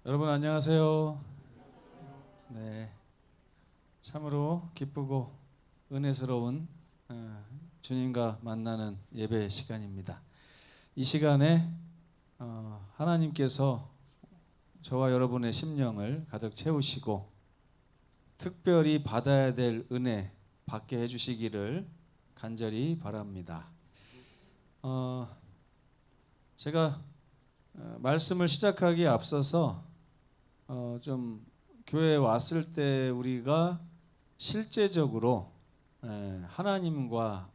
여러분 안녕하세요. 네, 참으로 기쁘고 은혜스러운 주님과 만나는 예배 시간입니다. 이 시간에 하나님께서 저와 여러분의 심령을 가득 채우시고 특별히 받아야 될 은혜 받게 해주시기를 간절히 바랍니다. 제가 말씀을 시작하기에 앞서서 좀 교회에 왔을 때 우리가 실제적으로 하나님과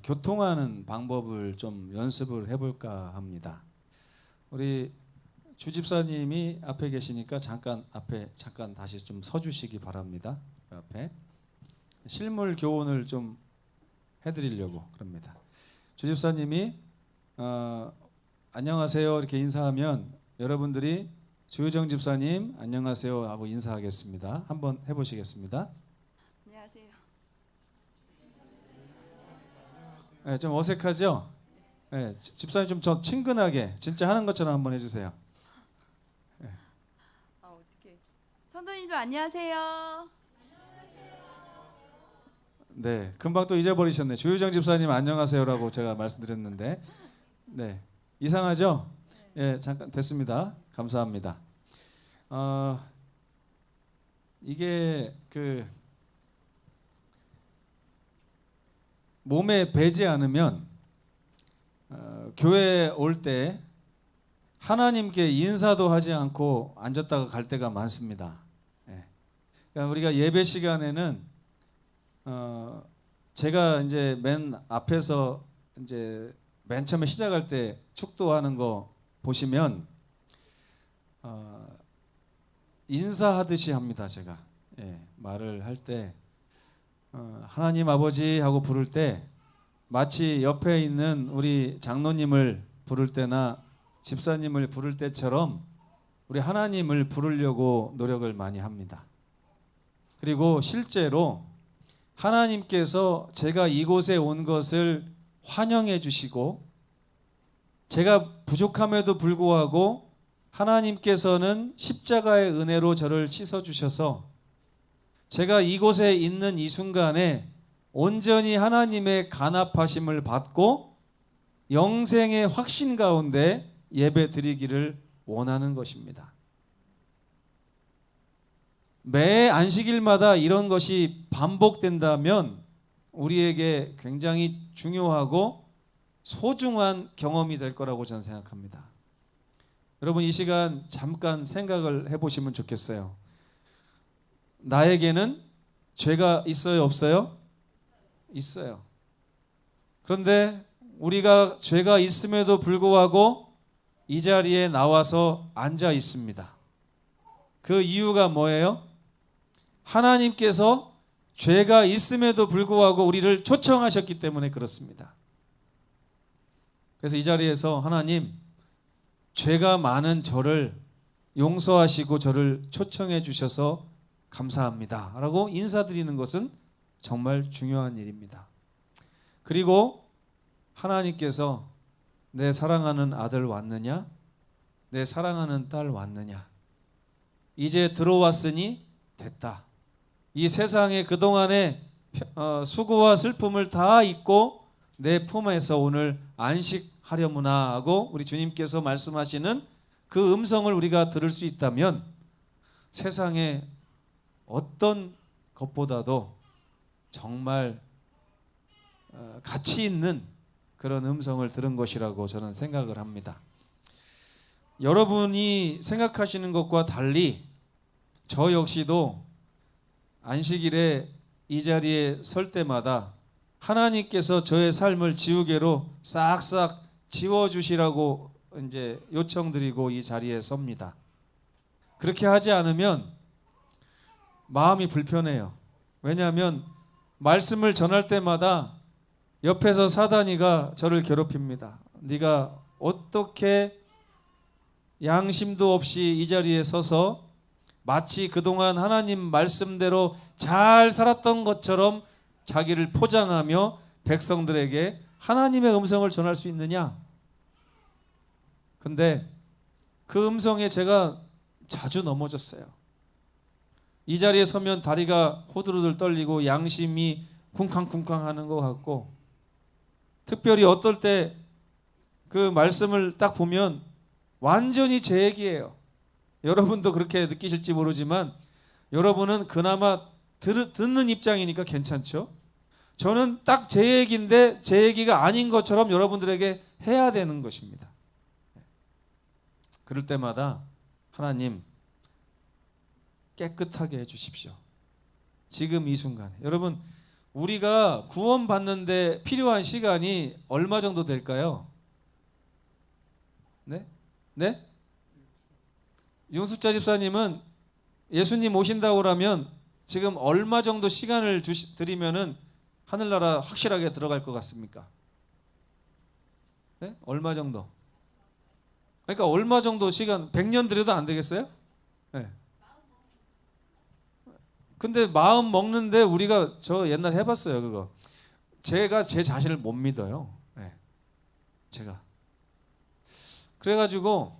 교통하는 방법을 좀 연습을 해볼까 합니다. 우리 주 집사님이 앞에 계시니까 잠깐 다시 좀 서주시기 바랍니다. 그 앞에 실물 교훈을 좀 해드리려고 그럽니다. 주 집사님이 안녕하세요 이렇게 인사하면 여러분들이 주효정 집사님 안녕하세요 하고 인사하겠습니다. 한번 해보시겠습니다. 안녕하세요. 네, 좀 어색하죠? 네, 집사님 좀 저 친근하게 진짜 하는 것처럼 한번 해주세요. 네. 어떻게? 선도님도 안녕하세요. 네, 금방 또 잊어버리셨네. 주효정 집사님 안녕하세요라고 제가 말씀드렸는데, 네, 이상하죠? 예, 잠깐 됐습니다. 감사합니다. 이게 그 몸에 배지 않으면 교회 올 때 하나님께 인사도 하지 않고 앉았다가 갈 때가 많습니다. 예. 그러니까 우리가 예배 시간에는 제가 이제 맨 앞에서 이제 맨 처음에 시작할 때 축도하는 거 보시면 인사하듯이 합니다. 제가 말을 할 때 하나님 아버지 하고 부를 때 마치 옆에 있는 우리 장로님을 부를 때나 집사님을 부를 때처럼 우리 하나님을 부르려고 노력을 많이 합니다. 그리고 실제로 하나님께서 제가 이곳에 온 것을 환영해 주시고 제가 부족함에도 불구하고 하나님께서는 십자가의 은혜로 저를 씻어주셔서 제가 이곳에 있는 이 순간에 온전히 하나님의 간합하심을 받고 영생의 확신 가운데 예배 드리기를 원하는 것입니다. 매 안식일마다 이런 것이 반복된다면 우리에게 굉장히 중요하고 소중한 경험이 될 거라고 저는 생각합니다. 여러분 이 시간 잠깐 생각을 해보시면 좋겠어요. 나에게는 죄가 있어요, 없어요? 있어요. 그런데 우리가 죄가 있음에도 불구하고 이 자리에 나와서 앉아 있습니다. 그 이유가 뭐예요? 하나님께서 죄가 있음에도 불구하고 우리를 초청하셨기 때문에 그렇습니다. 그래서 이 자리에서 하나님, 죄가 많은 저를 용서하시고 저를 초청해 주셔서 감사합니다 라고 인사드리는 것은 정말 중요한 일입니다. 그리고 하나님께서 내 사랑하는 아들 왔느냐? 내 사랑하는 딸 왔느냐? 이제 들어왔으니 됐다. 이 세상에 그동안의 수고와 슬픔을 다 잊고 내 품에서 오늘 안식하려무나 하고 우리 주님께서 말씀하시는 그 음성을 우리가 들을 수 있다면 세상에 어떤 것보다도 정말 가치 있는 그런 음성을 들은 것이라고 저는 생각을 합니다. 여러분이 생각하시는 것과 달리 저 역시도 안식일에 이 자리에 설 때마다 하나님께서 저의 삶을 지우개로 싹싹 지워주시라고 이제 요청드리고 이 자리에 섭니다. 그렇게 하지 않으면 마음이 불편해요. 왜냐하면 말씀을 전할 때마다 옆에서 사단이가 저를 괴롭힙니다. 네가 어떻게 양심도 없이 이 자리에 서서 마치 그동안 하나님 말씀대로 잘 살았던 것처럼 자기를 포장하며 백성들에게 하나님의 음성을 전할 수 있느냐? 근데 그 음성에 제가 자주 넘어졌어요. 이 자리에 서면 다리가 호들호들 떨리고 양심이 쿵쾅쿵쾅 하는 것 같고, 특별히 어떨 때 그 말씀을 딱 보면 완전히 제 얘기예요. 여러분도 그렇게 느끼실지 모르지만 여러분은 그나마 듣는 입장이니까 괜찮죠. 저는 딱 제 얘기인데 제 얘기가 아닌 것처럼 여러분들에게 해야 되는 것입니다. 그럴 때마다 하나님 깨끗하게 해주십시오. 지금 이 순간에. 여러분, 우리가 구원받는데 필요한 시간이 얼마 정도 될까요? 네? 네? 윤숙자 집사님은 예수님 오신다고 그러면 지금 얼마 정도 시간을 드리면은 하늘나라 확실하게 들어갈 것 같습니까? 네? 얼마 정도? 그러니까 얼마 정도 시간, 100년 드려도 안 되겠어요? 네. 근데 마음 먹는데 우리가 저 옛날에 해봤어요 그거. 제가 제 자신을 못 믿어요. 네. 제가. 그래가지고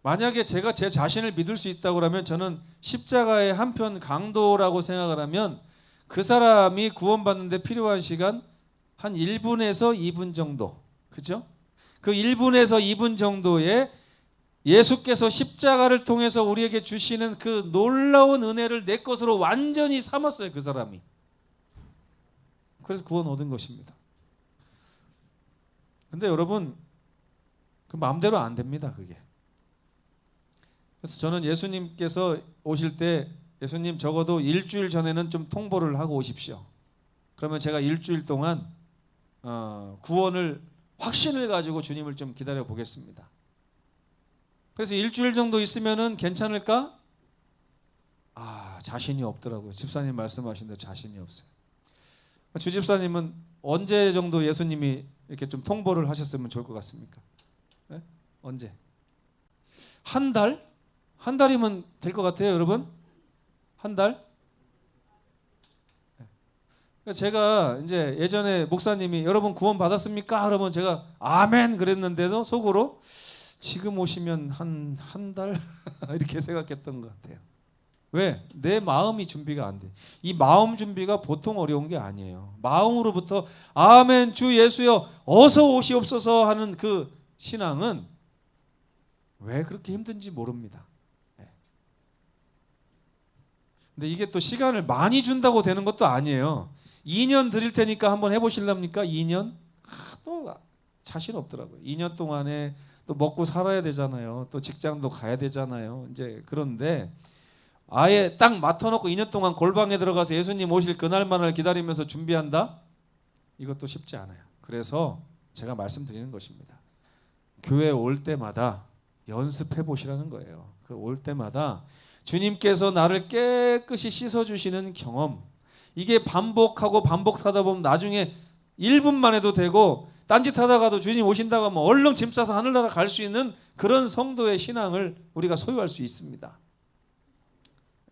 만약에 제가 제 자신을 믿을 수 있다고 하면 저는 십자가의 한편 강도라고 생각을 하면 그 사람이 구원받는데 필요한 시간 한 1분에서 2분 정도. 그죠? 그 1분에서 2분 정도에 예수께서 십자가를 통해서 우리에게 주시는 그 놀라운 은혜를 내 것으로 완전히 삼았어요, 그 사람이. 그래서 구원 얻은 것입니다. 근데 여러분, 그 마음대로 안 됩니다, 그게. 그래서 저는 예수님께서 오실 때 예수님 적어도 일주일 전에는 좀 통보를 하고 오십시오. 그러면 제가 일주일 동안 구원을 확신을 가지고 주님을 좀 기다려 보겠습니다. 그래서 일주일 정도 있으면은 괜찮을까? 자신이 없더라고요. 집사님 말씀하신 대로 자신이 없어요. 주 집사님은 언제 정도 예수님이 이렇게 좀 통보를 하셨으면 좋을 것 같습니까? 네? 언제? 한 달? 한 달이면 될 것 같아요, 여러분? 한 달? 제가 이제 예전에 목사님이 여러분 구원 받았습니까? 그러면 제가 아멘 그랬는데도 속으로 지금 오시면 한 달 이렇게 생각했던 것 같아요. 왜? 내 마음이 준비가 안 돼. 이 마음 준비가 보통 어려운 게 아니에요. 마음으로부터 아멘 주 예수여 어서 오시옵소서 하는 그 신앙은 왜 그렇게 힘든지 모릅니다. 근데 이게 또 시간을 많이 준다고 되는 것도 아니에요. 2년 드릴 테니까 한번 해보실랍니까? 2년? 또 자신 없더라고요. 2년 동안에 또 먹고 살아야 되잖아요. 또 직장도 가야 되잖아요. 이제 그런데 아예 딱 맡아놓고 2년 동안 골방에 들어가서 예수님 오실 그날만을 기다리면서 준비한다? 이것도 쉽지 않아요. 그래서 제가 말씀드리는 것입니다. 교회 올 때마다 연습해 보시라는 거예요. 그 올 때마다 주님께서 나를 깨끗이 씻어주시는 경험, 이게 반복하고 반복하다 보면 나중에 1분만 해도 되고 딴짓하다가도 주님 오신다고 하면 얼른 짐 싸서 하늘나라 갈 수 있는 그런 성도의 신앙을 우리가 소유할 수 있습니다.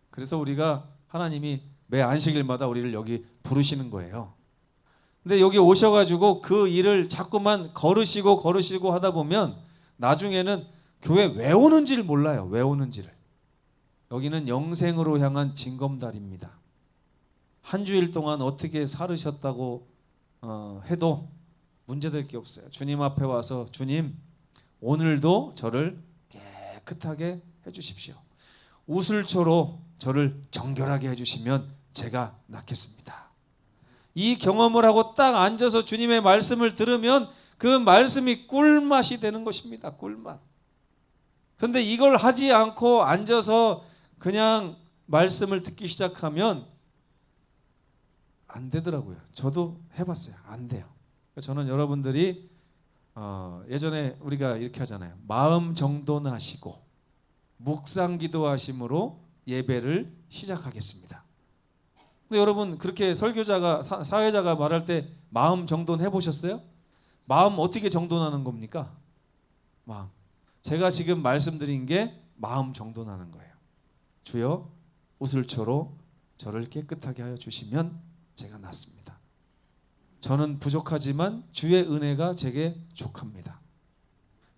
그래서 우리가 하나님이 매 안식일마다 우리를 여기 부르시는 거예요. 근데 여기 오셔가지고 그 일을 자꾸만 걸으시고 하다 보면 나중에는 교회 왜 오는지를 몰라요. 왜 오는지를. 여기는 영생으로 향한 징검다리입니다. 한 주일 동안 어떻게 살으셨다고 해도 문제될 게 없어요. 주님 앞에 와서 주님 오늘도 저를 깨끗하게 해주십시오. 우슬초로 저를 정결하게 해주시면 제가 낫겠습니다. 이 경험을 하고 딱 앉아서 주님의 말씀을 들으면 그 말씀이 꿀맛이 되는 것입니다. 꿀맛. 그런데 이걸 하지 않고 앉아서 그냥 말씀을 듣기 시작하면 안 되더라고요. 저도 해봤어요. 안 돼요. 저는 여러분들이 예전에 우리가 이렇게 하잖아요. 마음 정돈하시고 묵상 기도하심으로 예배를 시작하겠습니다. 근데 여러분 그렇게 설교자가 사회자가 말할 때 마음 정돈 해보셨어요? 마음 어떻게 정돈하는 겁니까? 마음. 제가 지금 말씀드린 게 마음 정돈하는 거예요. 주여 우슬초로 저를 깨끗하게 하여 주시면 제가 낫습니다. 저는 부족하지만 주의 은혜가 제게 족합니다.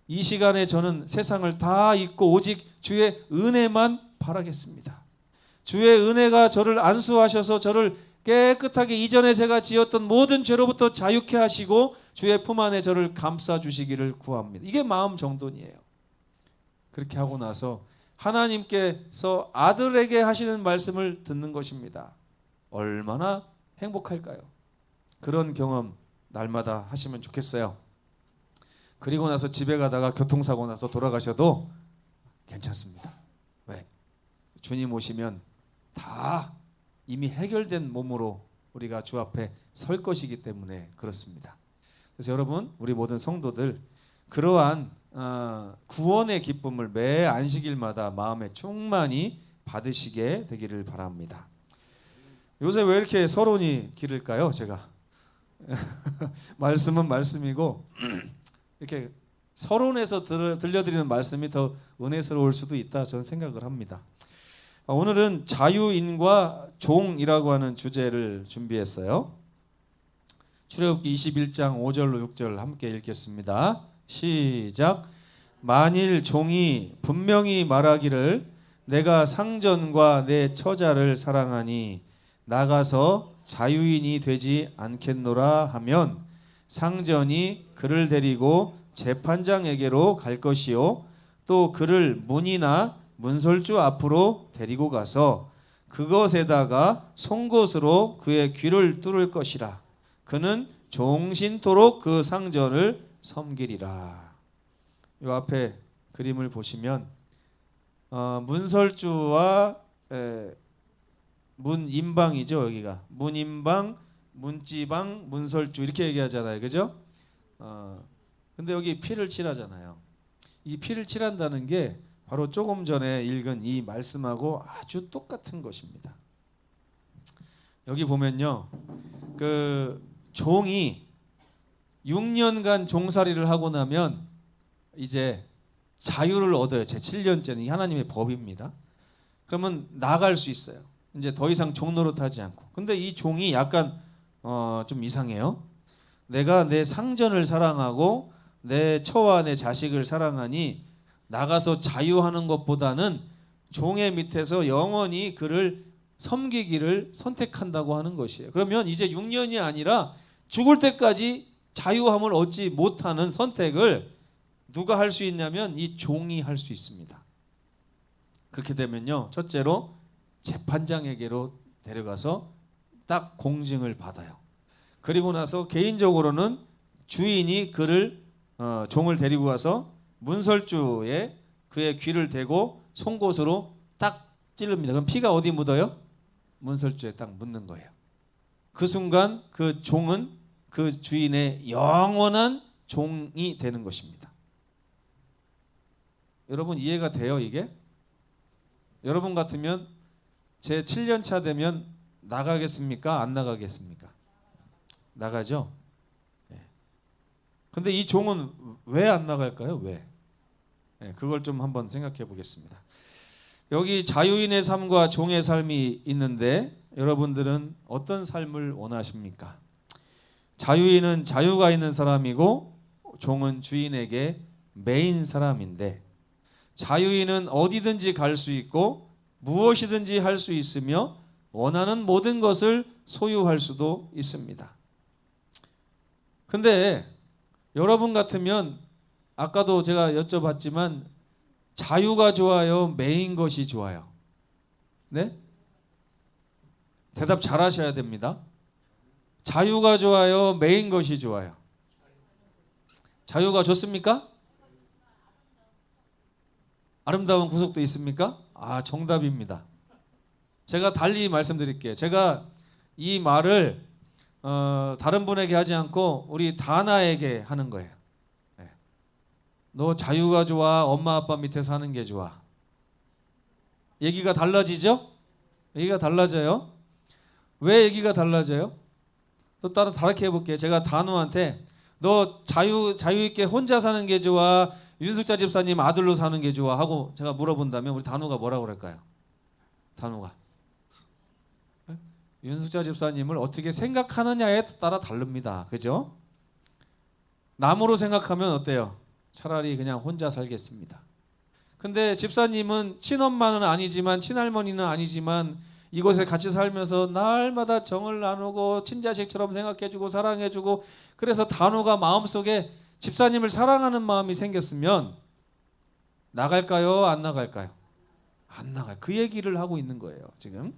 이 시간에 저는 세상을 다 잊고 오직 주의 은혜만 바라겠습니다. 주의 은혜가 저를 안수하셔서 저를 깨끗하게 이전에 제가 지었던 모든 죄로부터 자유케 하시고 주의 품 안에 저를 감싸 주시기를 구합니다. 이게 마음 정돈이에요. 그렇게 하고 나서 하나님께서 아들에게 하시는 말씀을 듣는 것입니다. 얼마나 행복할까요? 그런 경험 날마다 하시면 좋겠어요. 그리고 나서 집에 가다가 교통사고 나서 돌아가셔도 괜찮습니다. 왜? 주님 오시면 다 이미 해결된 몸으로 우리가 주 앞에 설 것이기 때문에 그렇습니다. 그래서 여러분, 우리 모든 성도들 그러한 구원의 기쁨을 매 안식일마다 마음에 충만히 받으시게 되기를 바랍니다. 요새 왜 이렇게 서론이 길을까요? 제가 말씀은 말씀이고 이렇게 서론에서 들려드리는 말씀이 더 은혜스러울 수도 있다, 저는 생각을 합니다. 오늘은 자유인과 종이라고 하는 주제를 준비했어요. 출애굽기 21장 5절로 6절 함께 읽겠습니다. 시작. 만일 종이 분명히 말하기를 내가 상전과 내 처자를 사랑하니 나가서 자유인이 되지 않겠노라 하면 상전이 그를 데리고 재판장에게로 갈 것이요 또 그를 문이나 문설주 앞으로 데리고 가서 그것에다가 송곳으로 그의 귀를 뚫을 것이라. 그는 종신토록 그 상전을 섬기리라. 이 앞에 그림을 보시면 문설주와 문인방이죠. 여기가 문인방, 문지방, 문설주 이렇게 얘기하잖아요. 그죠? 근데 여기 피를 칠하잖아요. 이 피를 칠한다는 게 바로 조금 전에 읽은 이 말씀하고 아주 똑같은 것입니다. 여기 보면요, 그 종이 6년간 종살이를 하고 나면 이제 자유를 얻어요. 제 7년째는 이 하나님의 법입니다. 그러면 나갈 수 있어요. 이제 더 이상 종 노릇하지 않고. 근데 이 종이 약간 좀 이상해요. 내가 내 상전을 사랑하고 내 처와 내 자식을 사랑하니 나가서 자유하는 것보다는 종의 밑에서 영원히 그를 섬기기를 선택한다고 하는 것이에요. 그러면 이제 6년이 아니라 죽을 때까지 자유함을 얻지 못하는 선택을 누가 할 수 있냐면 이 종이 할 수 있습니다. 그렇게 되면요, 첫째로 재판장에게로 데려가서 딱 공증을 받아요. 그리고 나서 개인적으로는 주인이 그를 종을 데리고 가서 문설주에 그의 귀를 대고 송곳으로 딱 찌릅니다. 그럼 피가 어디 묻어요? 문설주에 딱 묻는 거예요. 그 순간 그 종은 그 주인의 영원한 종이 되는 것입니다. 여러분 이해가 돼요, 이게? 여러분 같으면 제 7년 차 되면 나가겠습니까? 안 나가겠습니까? 나가죠. 근데 이 종은 왜 안 나갈까요? 왜? 그걸 좀 한번 생각해 보겠습니다. 여기 자유인의 삶과 종의 삶이 있는데 여러분들은 어떤 삶을 원하십니까? 자유인은 자유가 있는 사람이고 종은 주인에게 매인 사람인데 자유인은 어디든지 갈 수 있고 무엇이든지 할 수 있으며 원하는 모든 것을 소유할 수도 있습니다. 근데 여러분 같으면 아까도 제가 여쭤봤지만 자유가 좋아요? 매인 것이 좋아요? 네? 대답 잘 하셔야 됩니다. 자유가 좋아요? 매인 것이 좋아요? 자유가 좋습니까? 아름다운 구속도 있습니까? 아, 정답입니다. 제가 달리 말씀드릴게요. 제가 이 말을 다른 분에게 하지 않고 우리 다나에게 하는 거예요. 너 자유가 좋아? 엄마 아빠 밑에 사는 게 좋아? 얘기가 달라지죠? 얘기가 달라져요. 왜 얘기가 달라져요? 또 따로 다르게 해볼게요. 제가 단우한테 너 자유 있게 혼자 사는 게 좋아? 윤숙자 집사님 아들로 사는 게 좋아? 하고 제가 물어본다면 우리 단우가 뭐라고 그럴까요? 단우가 윤숙자 집사님을 어떻게 생각하느냐에 따라 다릅니다. 그죠? 남으로 생각하면 어때요? 차라리 그냥 혼자 살겠습니다. 근데 집사님은 친엄마는 아니지만 친할머니는 아니지만 이곳에 같이 살면서 날마다 정을 나누고 친자식처럼 생각해주고 사랑해주고, 그래서 단호가 마음속에 집사님을 사랑하는 마음이 생겼으면 나갈까요? 안 나갈까요? 안 나가요. 그 얘기를 하고 있는 거예요. 지금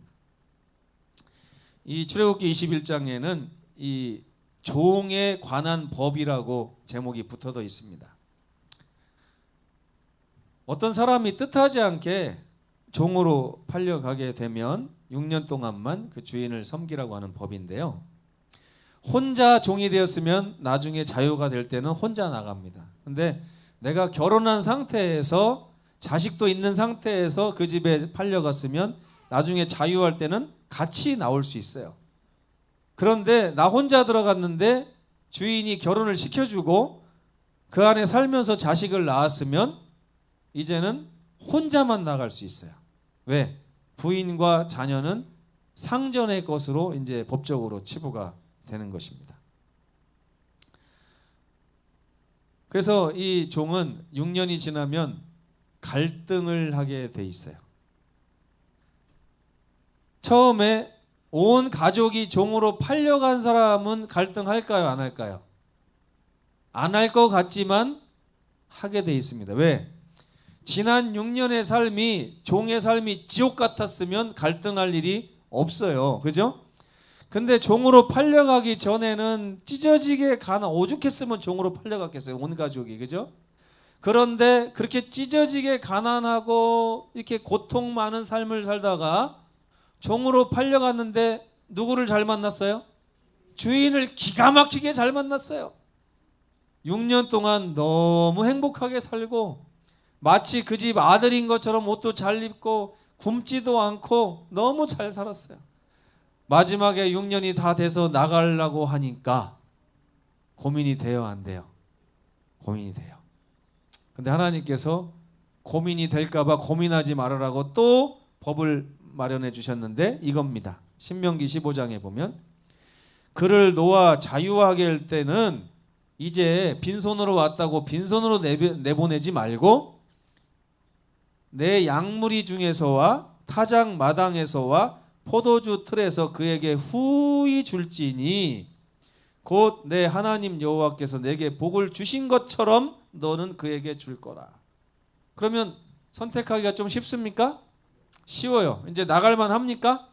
이 출애굽기 21장에는 이 종에 관한 법이라고 제목이 붙어져 있습니다. 어떤 사람이 뜻하지 않게 종으로 팔려가게 되면 6년 동안만 그 주인을 섬기라고 하는 법인데요. 혼자 종이 되었으면 나중에 자유가 될 때는 혼자 나갑니다. 근데 내가 결혼한 상태에서 자식도 있는 상태에서 그 집에 팔려갔으면 나중에 자유할 때는 같이 나올 수 있어요. 그런데 나 혼자 들어갔는데 주인이 결혼을 시켜주고 그 안에 살면서 자식을 낳았으면 이제는 혼자만 나갈 수 있어요. 왜? 부인과 자녀는 상전의 것으로 이제 법적으로 치부가 되는 것입니다. 그래서 이 종은 6년이 지나면 갈등을 하게 돼 있어요. 처음에 온 가족이 종으로 팔려간 사람은 갈등할까요? 안 할까요? 안 할 것 같지만 하게 돼 있습니다. 왜? 지난 6년의 삶이, 종의 삶이 지옥 같았으면 갈등할 일이 없어요. 그죠? 근데 종으로 팔려가기 전에는 찢어지게 오죽했으면 종으로 팔려갔겠어요. 온 가족이. 그죠? 그런데 그렇게 찢어지게 가난하고 이렇게 고통 많은 삶을 살다가 종으로 팔려갔는데 누구를 잘 만났어요? 주인을 기가 막히게 잘 만났어요. 6년 동안 너무 행복하게 살고 마치 그 집 아들인 것처럼 옷도 잘 입고 굶지도 않고 너무 잘 살았어요. 마지막에 6년이 다 돼서 나가려고 하니까 고민이 돼요, 안 돼요? 고민이 돼요. 근데 하나님께서 고민이 될까봐 고민하지 말으라고 또 법을 마련해 주셨는데 이겁니다. 신명기 15장에 보면 그를 놓아 자유하게 할 때는 이제 빈손으로 왔다고 빈손으로 내보내지 말고 내 양무리 중에서와 타작 마당에서와 포도주 틀에서 그에게 후히 줄지니 곧 내 하나님 여호와께서 내게 복을 주신 것처럼 너는 그에게 줄 거라. 그러면 선택하기가 좀 쉽습니까? 쉬워요. 이제 나갈만 합니까?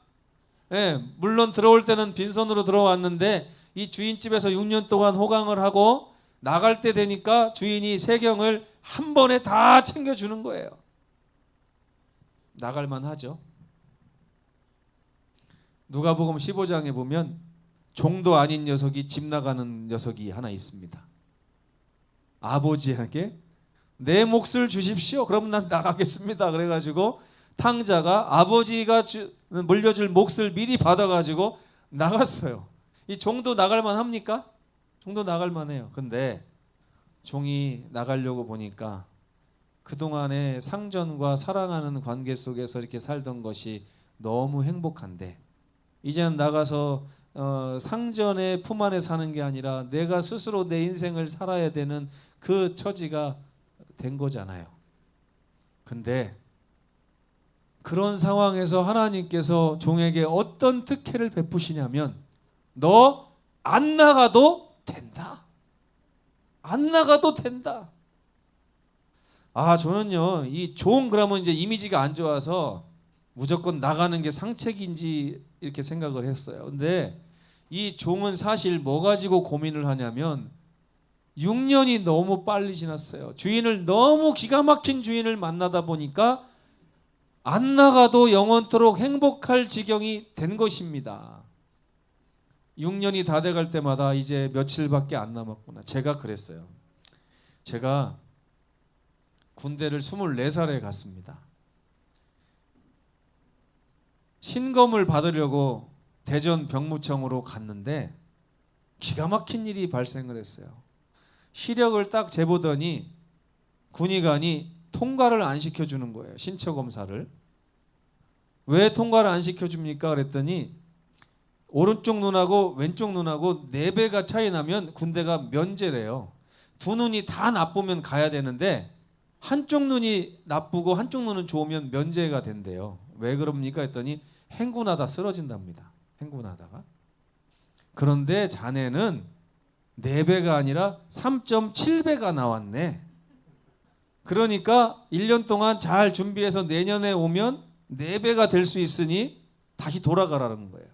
네, 물론 들어올 때는 빈손으로 들어왔는데 이 주인집에서 6년 동안 호강을 하고 나갈 때 되니까 주인이 세경을 한 번에 다 챙겨주는 거예요. 나갈만 하죠. 누가복음 15장에 보면 종도 아닌 녀석이 집 나가는 녀석이 하나 있습니다. 아버지에게 내 몫을 주십시오. 그럼 난 나가겠습니다. 그래가지고 탕자가 아버지가 물려줄 몫을 미리 받아가지고 나갔어요. 이 종도 나갈만 합니까? 종도 나갈만 해요. 근데 종이 나가려고 보니까 그동안의 상전과 사랑하는 관계 속에서 이렇게 살던 것이 너무 행복한데 이제는 나가서 상전의 품 안에 사는 게 아니라 내가 스스로 내 인생을 살아야 되는 그 처지가 된 거잖아요. 근데 그런 상황에서 하나님께서 종에게 어떤 특혜를 베푸시냐면 너 안 나가도 된다. 안 나가도 된다. 저는요 이 종 그러면 이제 이미지가 안 좋아서 무조건 나가는 게 상책인지 이렇게 생각을 했어요. 근데 이 종은 사실 뭐 가지고 고민을 하냐면 6년이 너무 빨리 지났어요. 주인을 너무 기가 막힌 주인을 만나다 보니까 안 나가도 영원토록 행복할 지경이 된 것입니다. 6년이 다 돼갈 때마다 이제 며칠밖에 안 남았구나. 제가 그랬어요. 제가 군대를 24살에 갔습니다. 신검을 받으려고 대전 병무청으로 갔는데 기가 막힌 일이 발생을 했어요. 시력을 딱 재보더니 군의관이 통과를 안 시켜주는 거예요. 신체 검사를. 왜 통과를 안 시켜줍니까? 그랬더니 오른쪽 눈하고 왼쪽 눈하고 4배가 차이 나면 군대가 면제래요. 두 눈이 다 나쁘면 가야 되는데 한쪽 눈이 나쁘고 한쪽 눈은 좋으면 면제가 된대요. 왜 그럽니까 했더니 행군하다 쓰러진답니다. 행군하다가. 그런데 자네는 4배가 아니라 3.7배가 나왔네. 그러니까 1년 동안 잘 준비해서 내년에 오면 4배가 될 수 있으니 다시 돌아가라는 거예요.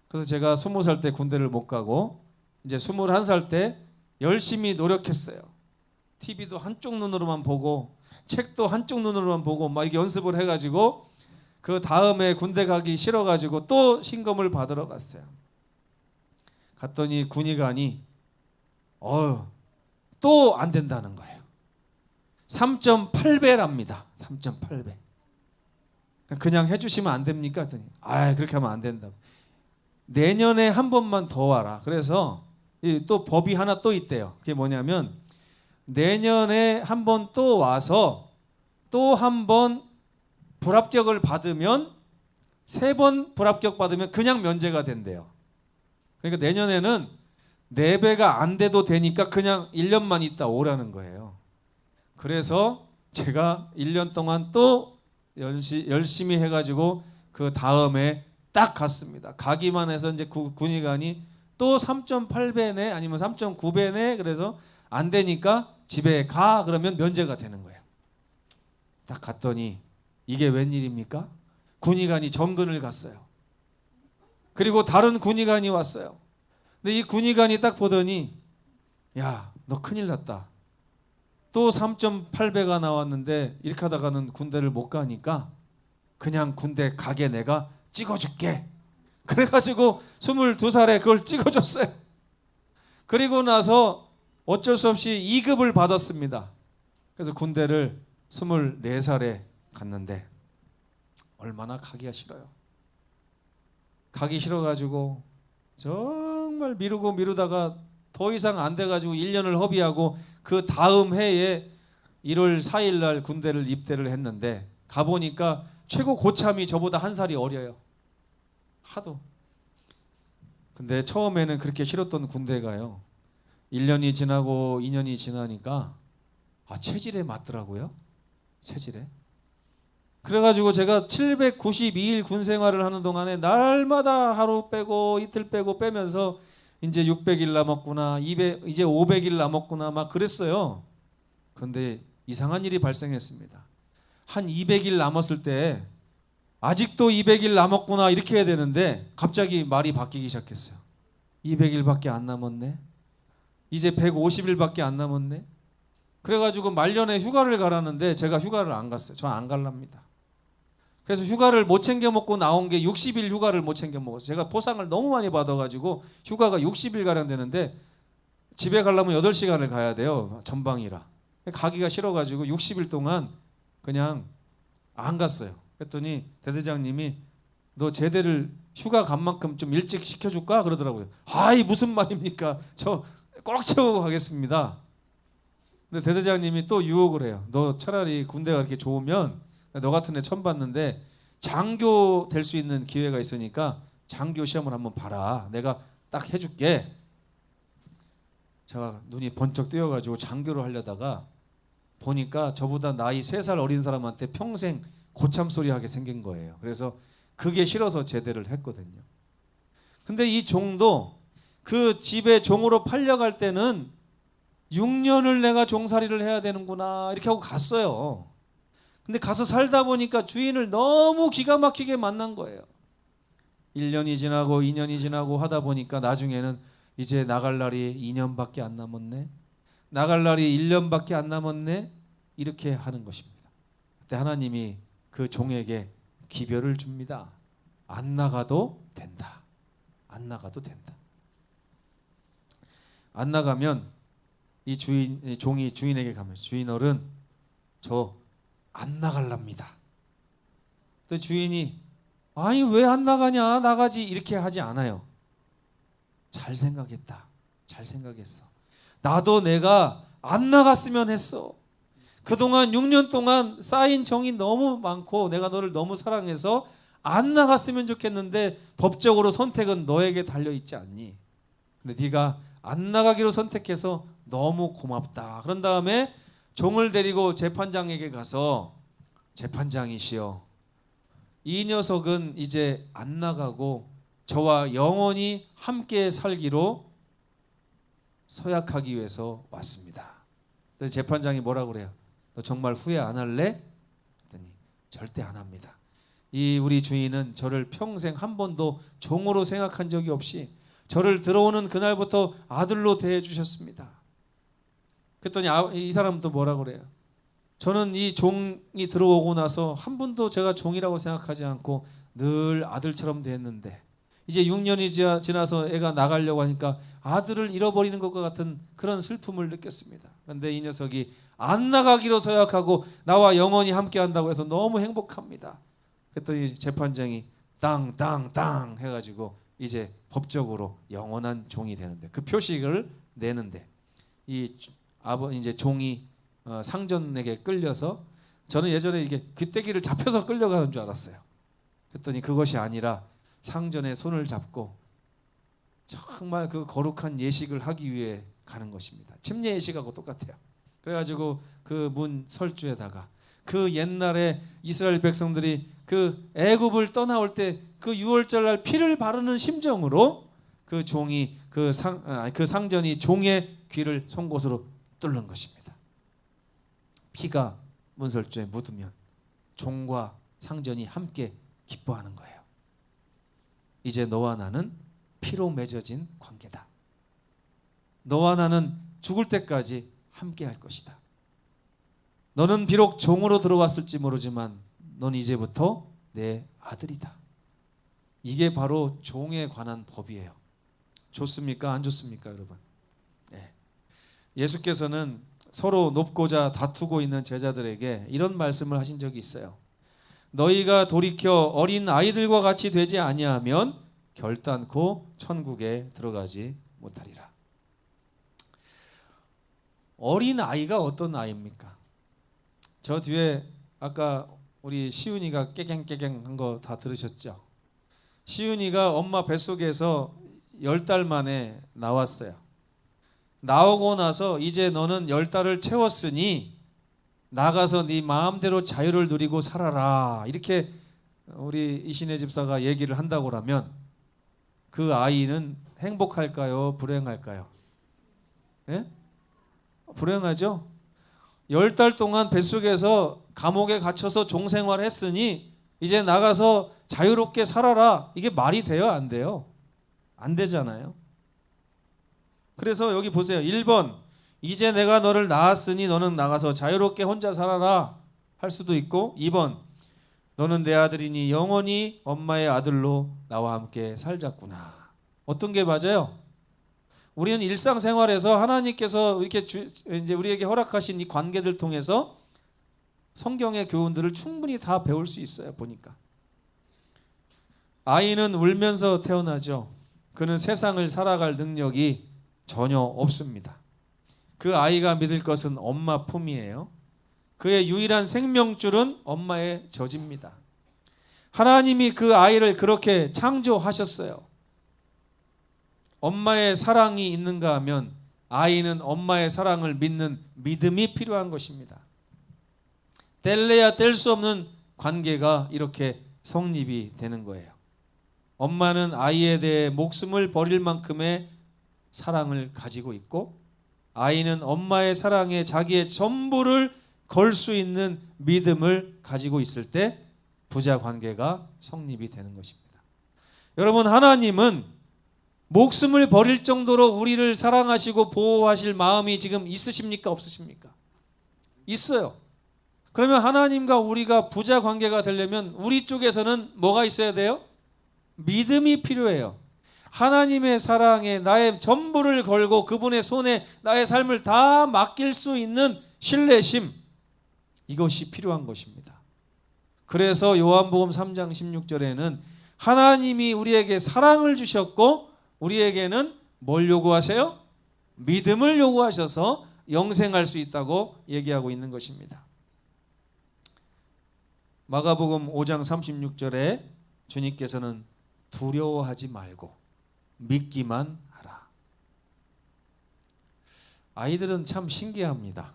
그래서 제가 20살 때 군대를 못 가고 이제 21살 때 열심히 노력했어요. TV도 한쪽 눈으로만 보고 책도 한쪽 눈으로만 보고 막 이렇게 연습을 해가지고 그 다음에 군대 가기 싫어가지고 또 신검을 받으러 갔어요. 갔더니 군의관이 또 안 된다는 거예요. 3.8배랍니다. 3.8배. 그냥 해주시면 안 됩니까? 했더니 그렇게 하면 안 된다고. 내년에 한 번만 더 와라. 그래서 또 법이 하나 또 있대요. 그게 뭐냐면 내년에 한 번 또 와서 또 한 번 불합격을 받으면 3번 불합격 받으면 그냥 면제가 된대요. 그러니까 내년에는 4배가 안 돼도 되니까 그냥 1년만 있다 오라는 거예요. 그래서 제가 1년 동안 또 열심히 해가지고 그 다음에 딱 갔습니다. 가기만 해서 이제 군의관이 또 3.8배네 아니면 3.9배네 그래서 안 되니까 집에 가 그러면 면제가 되는 거예요. 딱 갔더니 이게 웬일입니까? 군의관이 정근을 갔어요. 그리고 다른 군의관이 왔어요. 근데 이 군의관이 딱 보더니 야, 너 큰일 났다. 또 3.8배가 나왔는데 이렇게 하다가는 군대를 못 가니까 그냥 군대 가게 내가 찍어줄게. 그래가지고 22살에 그걸 찍어줬어요. 그리고 나서 어쩔 수 없이 2급을 받았습니다. 그래서 군대를 24살에 갔는데 얼마나 가기가 싫어요. 가기 싫어가지고 정말 미루다가 더 이상 안 돼가지고 1년을 허비하고 그 다음 해에 1월 4일 날 군대를 입대를 했는데 가보니까 최고 고참이 저보다 1살이 어려요. 하도. 근데 처음에는 그렇게 싫었던 군대가요. 1년이 지나고 2년이 지나니까 체질에 맞더라고요. 체질에. 그래가지고 제가 792일 군 생활을 하는 동안에 날마다 하루 빼고 이틀 빼고 빼면서 이제 600일 남았구나, 이제 500일 남았구나 막 그랬어요. 그런데 이상한 일이 발생했습니다. 한 200일 남았을 때 아직도 200일 남았구나 이렇게 해야 되는데 갑자기 말이 바뀌기 시작했어요. 200일밖에 안 남았네. 이제 150일밖에 안 남았네. 그래가지고 말년에 휴가를 가라는데 제가 휴가를 안 갔어요. 저 안 갈랍니다. 그래서 휴가를 못 챙겨 먹고 나온 게 60일 휴가를 못 챙겨 먹었어요. 제가 포상을 너무 많이 받아가지고 휴가가 60일 가량 되는데 집에 가려면 8시간을 가야 돼요. 전방이라. 가기가 싫어가지고 60일 동안 그냥 안 갔어요. 그랬더니 대대장님이 너 제대를 휴가 간 만큼 좀 일찍 시켜줄까? 그러더라고요. 아이 무슨 말입니까? 저 꼭 채우고 가겠습니다. 근데 대대장님이 또 유혹을 해요. 너 차라리 군대가 이렇게 좋으면 너 같은 애 처음 봤는데 장교 될 수 있는 기회가 있으니까 장교 시험을 한번 봐라. 내가 딱 해줄게. 제가 눈이 번쩍 뜨여가지고 장교를 하려다가 보니까 저보다 나이 3살 어린 사람한테 평생 고참 소리 하게 생긴 거예요. 그래서 그게 싫어서 제대를 했거든요. 근데 이 종도 그 집에 종으로 팔려갈 때는 6년을 내가 종살이를 해야 되는구나 이렇게 하고 갔어요. 근데 가서 살다 보니까 주인을 너무 기가 막히게 만난 거예요. 1년이 지나고 2년이 지나고 하다 보니까 나중에는 이제 나갈 날이 2년밖에 안 남았네. 나갈 날이 1년밖에 안 남았네. 이렇게 하는 것입니다. 그때 하나님이 그 종에게 기별을 줍니다. 안 나가도 된다. 안 나가도 된다. 안 나가면 이 종이 주인에게 가면 주인 어른 저 안 나갈랍니다. 또 주인이 아니 왜 안 나가냐 나가지 이렇게 하지 않아요. 잘 생각했다. 잘 생각했어. 나도 내가 안 나갔으면 했어. 그동안 6년 동안 쌓인 정이 너무 많고 내가 너를 너무 사랑해서 안 나갔으면 좋겠는데 법적으로 선택은 너에게 달려있지 않니? 근데 네가 안 나가기로 선택해서 너무 고맙다. 그런 다음에 종을 데리고 재판장에게 가서 재판장이시여, 이 녀석은 이제 안 나가고 저와 영원히 함께 살기로 서약하기 위해서 왔습니다. 그래서 재판장이 뭐라고 그래요? 너 정말 후회 안 할래? 그랬더니 절대 안 합니다. 이 우리 주인은 저를 평생 한 번도 종으로 생각한 적이 없이 저를 들어오는 그날부터 아들로 대해 주셨습니다. 그랬더니 이 사람도 뭐라고 그래요? 저는 이 종이 들어오고 나서 한 번도 제가 종이라고 생각하지 않고 늘 아들처럼 대했는데 이제 6년이 지나서 애가 나가려고 하니까 아들을 잃어버리는 것과 같은 그런 슬픔을 느꼈습니다. 그런데 이 녀석이 안 나가기로 서약하고 나와 영원히 함께 한다고 해서 너무 행복합니다. 그랬더니 재판장이 땅땅땅 해가지고 이제 법적으로 영원한 종이 되는데, 그 표식을 내는데 이제 종이 상전에게 끌려서, 저는 예전에 이게 귀때기를 잡혀서 끌려가는 줄 알았어요. 그랬더니 그것이 아니라 상전의 손을 잡고 정말 그 거룩한 예식을 하기 위해 가는 것입니다. 침례 예식하고 똑같아요. 그래가지고 그 문 설주에다가 그 옛날에 이스라엘 백성들이 그 애굽을 떠나올 때 그 유월절날 피를 바르는 심정으로 그 종이 그 상전이 종의 귀를 송곳으로 뚫는 것입니다. 피가 문설주에 묻으면 종과 상전이 함께 기뻐하는 거예요. 이제 너와 나는 피로 맺어진 관계다. 너와 나는 죽을 때까지 함께 할 것이다. 너는 비록 종으로 들어왔을지 모르지만 넌 이제부터 내 아들이다. 이게 바로 종에 관한 법이에요. 좋습니까? 안 좋습니까, 여러분? 네. 예수께서는 서로 높고자 다투고 있는 제자들에게 이런 말씀을 하신 적이 있어요. 너희가 돌이켜 어린 아이들과 같이 되지 아니하면 결단코 천국에 들어가지 못하리라. 어린 아이가 어떤 아이입니까? 저 뒤에 아까 우리 시윤이가 깨갱깨갱 한 거 다 들으셨죠? 시윤이가 엄마 뱃속에서 10달 만에 나왔어요. 나오고 나서 이제 너는 10달을 채웠으니 나가서 네 마음대로 자유를 누리고 살아라, 이렇게 우리 이신혜 집사가 얘기를 한다고 하면 그 아이는 행복할까요? 불행할까요? 예? 불행하죠? 10달 동안 뱃속에서 감옥에 갇혀서 종생활을 했으니 이제 나가서 자유롭게 살아라. 이게 말이 돼요? 안 돼요? 안 되잖아요. 그래서 여기 보세요. 1번, 이제 내가 너를 낳았으니 너는 나가서 자유롭게 혼자 살아라 할 수도 있고, 2번, 너는 내 아들이니 영원히 엄마의 아들로 나와 함께 살자꾸나. 어떤 게 맞아요? 우리는 일상생활에서 하나님께서 이렇게 이제 우리에게 허락하신 이 관계들 통해서 성경의 교훈들을 충분히 다 배울 수 있어요. 보니까 아이는 울면서 태어나죠. 그는 세상을 살아갈 능력이 전혀 없습니다. 그 아이가 믿을 것은 엄마 품이에요. 그의 유일한 생명줄은 엄마의 젖입니다. 하나님이 그 아이를 그렇게 창조하셨어요. 엄마의 사랑이 있는가 하면 아이는 엄마의 사랑을 믿는 믿음이 필요한 것입니다. 뗄래야 뗄 수 없는 관계가 이렇게 성립이 되는 거예요. 엄마는 아이에 대해 목숨을 버릴 만큼의 사랑을 가지고 있고, 아이는 엄마의 사랑에 자기의 전부를 걸 수 있는 믿음을 가지고 있을 때 부자 관계가 성립이 되는 것입니다. 여러분, 하나님은 목숨을 버릴 정도로 우리를 사랑하시고 보호하실 마음이 지금 있으십니까? 없으십니까? 있어요. 그러면 하나님과 우리가 부자 관계가 되려면 우리 쪽에서는 뭐가 있어야 돼요? 믿음이 필요해요. 하나님의 사랑에 나의 전부를 걸고 그분의 손에 나의 삶을 다 맡길 수 있는 신뢰심, 이것이 필요한 것입니다. 그래서 요한복음 3장 16절에는 하나님이 우리에게 사랑을 주셨고 우리에게는 뭘 요구하세요? 믿음을 요구하셔서 영생할 수 있다고 얘기하고 있는 것입니다. 마가복음 5장 36절에 주님께서는 두려워하지 말고 믿기만 하라. 아이들은 참 신기합니다.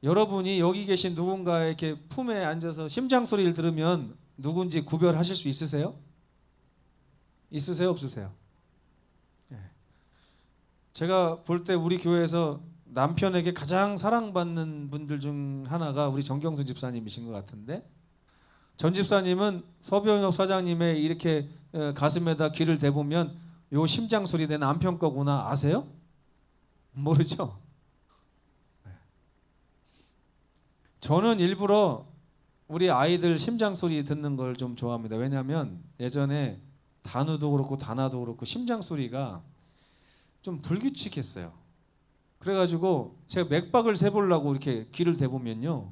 여러분이 여기 계신 누군가의 이렇게 품에 앉아서 심장 소리를 들으면 누군지 구별하실 수 있으세요? 있으세요? 없으세요? 예. 제가 볼 때 우리 교회에서 남편에게 가장 사랑받는 분들 중 하나가 우리 정경수 집사님이신 것 같은데, 전 집사님은 서병엽 사장님의 이렇게 가슴에다 귀를 대보면 요 심장 소리 내 남편 거구나 아세요? 모르죠? 저는 일부러 우리 아이들 심장 소리 듣는 걸 좀 좋아합니다. 왜냐하면 예전에 단우도 그렇고 다나도 그렇고 심장 소리가 좀 불규칙했어요. 그래가지고 제가 맥박을 세보려고 이렇게 귀를 대보면요,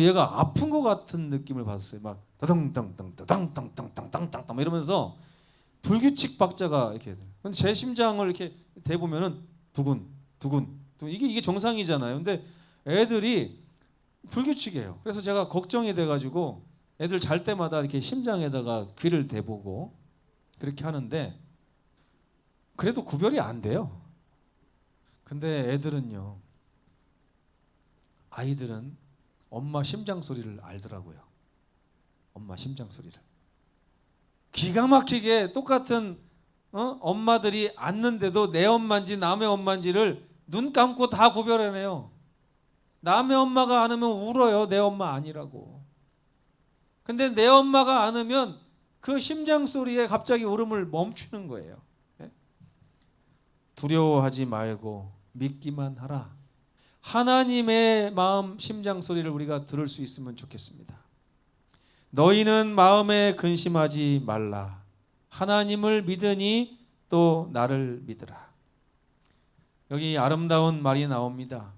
얘가 아픈 것 같은 느낌을 받았어요. 막 따당땅땅땅땅땅땅땅땅 이러면서 불규칙 박자가 이렇게. 근데 제 심장을 이렇게 대보면은 두근 두근 이게 정상이잖아요. 근데 애들이 불규칙해요. 그래서 제가 걱정이 돼가지고 애들 잘 때마다 이렇게 심장에다가 귀를 대보고 그렇게 하는데 그래도 구별이 안 돼요. 근데 아이들은 엄마 심장 소리를 알더라고요. 엄마 심장 소리를 기가 막히게 똑같은 엄마들이 앉는데도 내 엄마인지 남의 엄마인지를 눈 감고 다 구별해내요. 남의 엄마가 안으면 울어요. 내 엄마 아니라고. 근데 내 엄마가 안으면 그 심장 소리에 갑자기 울음을 멈추는 거예요. 두려워하지 말고 믿기만 하라. 하나님의 마음 심장 소리를 우리가 들을 수 있으면 좋겠습니다. 너희는 마음에 근심하지 말라. 하나님을 믿으니 또 나를 믿으라. 여기 아름다운 말이 나옵니다.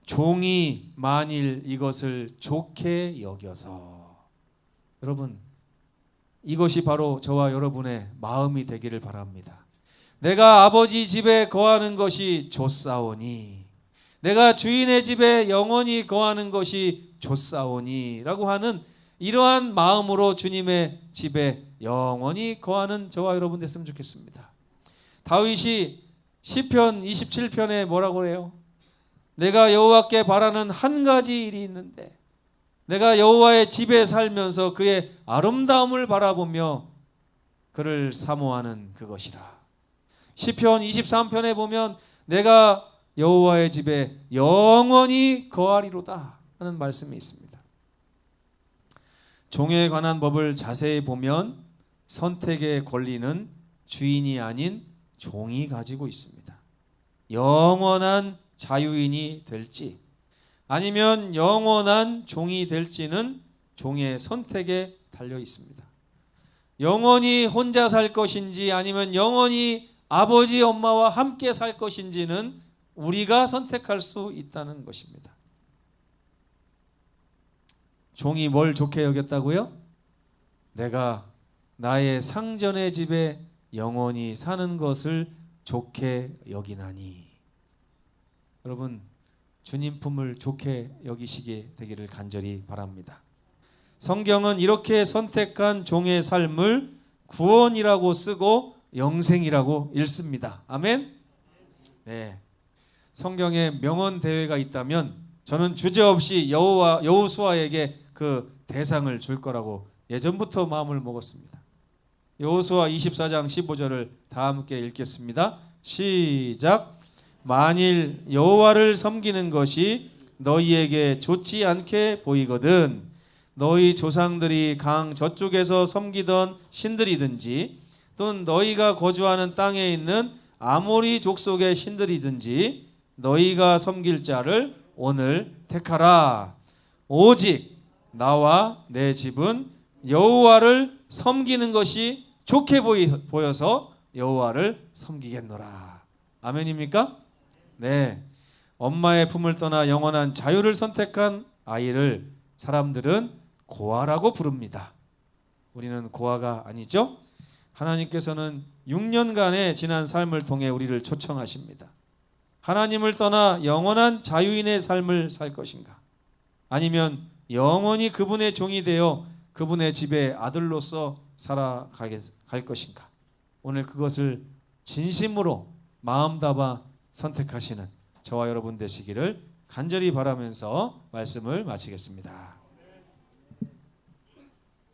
종이 만일 이것을 좋게 여겨서. 여러분, 이것이 바로 저와 여러분의 마음이 되기를 바랍니다. 내가 아버지 집에 거하는 것이 좋사오니, 내가 주인의 집에 영원히 거하는 것이 좋사오니 라고 하는 이러한 마음으로 주님의 집에 영원히 거하는 저와 여러분 됐으면 좋겠습니다. 다윗이 시편 27편에 뭐라고 해요? 내가 여호와께 바라는 한 가지 일이 있는데 내가 여호와의 집에 살면서 그의 아름다움을 바라보며 그를 사모하는 그것이라. 시편 23편에 보면 내가 여호와의 집에 영원히 거하리로다 하는 말씀이 있습니다. 종에 관한 법을 자세히 보면 선택의 권리는 주인이 아닌 종이 가지고 있습니다. 영원한 자유인이 될지 아니면 영원한 종이 될지는 종의 선택에 달려 있습니다. 영원히 혼자 살 것인지 아니면 영원히 아버지 엄마와 함께 살 것인지는 우리가 선택할 수 있다는 것입니다. 종이 뭘 좋게 여겼다고요? 내가 나의 상전의 집에 영원히 사는 것을 좋게 여기나니. 여러분, 주님 품을 좋게 여기시게 되기를 간절히 바랍니다. 성경은 이렇게 선택한 종의 삶을 구원이라고 쓰고 영생이라고 읽습니다. 아멘? 네. 성경에 명언 대회가 있다면 저는 주저없이 여호수아에게 그 대상을 줄 거라고 예전부터 마음을 먹었습니다. 여호수아 24장 15절을 다 함께 읽겠습니다. 시작. 만일 여호와를 섬기는 것이 너희에게 좋지 않게 보이거든 너희 조상들이 강 저쪽에서 섬기던 신들이든지 또는 너희가 거주하는 땅에 있는 아모리 족속의 신들이든지 너희가 섬길 자를 오늘 택하라. 오직 나와 내 집은 여호와를 섬기는 것이 좋게 보여서 여호와를 섬기겠노라. 아멘입니까? 네. 엄마의 품을 떠나 영원한 자유를 선택한 아이를 사람들은 고아라고 부릅니다. 우리는 고아가 아니죠? 하나님께서는 6년간의 지난 삶을 통해 우리를 초청하십니다. 하나님을 떠나 영원한 자유인의 삶을 살 것인가? 아니면 영원히 그분의 종이 되어 그분의 집에 아들로서 살아갈 것인가? 오늘 그것을 진심으로 마음 담아 선택하시는 저와 여러분 되시기를 간절히 바라면서 말씀을 마치겠습니다.